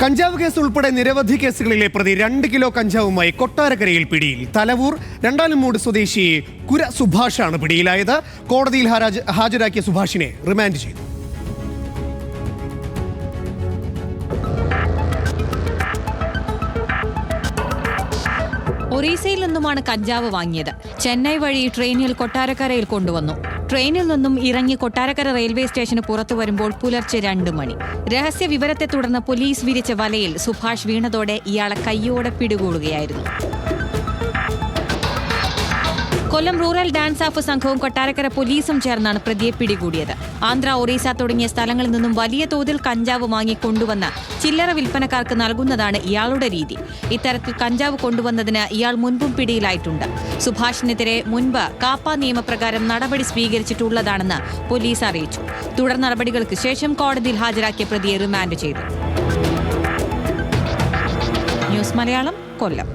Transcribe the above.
കഞ്ചാവ് കേസ് ഉൾപ്പെടെ നിരവധി കേസുകളിലെ പ്രതി 2 കിലോ കഞ്ചാവുമായി കൊട്ടാരക്കരയിൽ പിടിയിൽ. തലവൂർ രണ്ടാലുംമൂട് സ്വദേശി കുര സുഭാഷാണ് പിടിയിലായത്. കോടതിയിൽ ഹാജരാക്കിയ സുഭാഷിനെ റിമാൻഡ് ചെയ്തു. ഒറീസയിൽ നിന്നുമാണ് കഞ്ചാവ് വാങ്ങിയത്. ചെന്നൈ വഴി ട്രെയിനിൽ കൊട്ടാരക്കരയിൽ കൊണ്ടുവന്നു. ട്രെയിനിൽ നിന്നും ഇറങ്ങി കൊട്ടാരക്കര റെയിൽവേ സ്റ്റേഷന് പുറത്തു വരുമ്പോൾ പുലർച്ചെ 2 മണി. രഹസ്യ വിവരത്തെ തുടർന്ന് പോലീസ് വിരിച്ച വലയിൽ സുഭാഷ് വീണതോടെ ഇയാളെ കയ്യോടെ പിടികൂടുകയായിരുന്നു. കൊല്ലം റൂറൽ ഡാൻസ് ഓഫ് സംഘവും കൊട്ടാരക്കര പോലീസും ചേർന്നാണ് പ്രതിയെ പിടികൂടിയത്. ആന്ധ്ര, ഒറീസ തുടങ്ങിയ സ്ഥലങ്ങളിൽ നിന്നും വലിയ തോതിൽ കഞ്ചാവ് വാങ്ങി കൊണ്ടുവന്ന് ചില്ലറ വിൽപ്പനക്കാർക്ക് നൽകുന്നതാണ് ഇയാളുടെ രീതി. ഇത്തരത്തിൽ കഞ്ചാവ് കൊണ്ടുവന്നതിന് ഇയാൾ മുൻപും പിടിയിലായിട്ടുണ്ട്. സുഭാഷിനെതിരെ മുൻപ് കാപ്പ നിയമപ്രകാരം നടപടി സ്വീകരിച്ചിട്ടുള്ളതാണെന്ന് പോലീസ് അറിയിച്ചു. തുടർ നടപടികൾക്ക് ശേഷം കോടതിയിൽ ഹാജരാക്കിയ പ്രതിയെ റിമാൻഡ് ചെയ്തു. ന്യൂസ് മലയാളം, കൊല്ലം.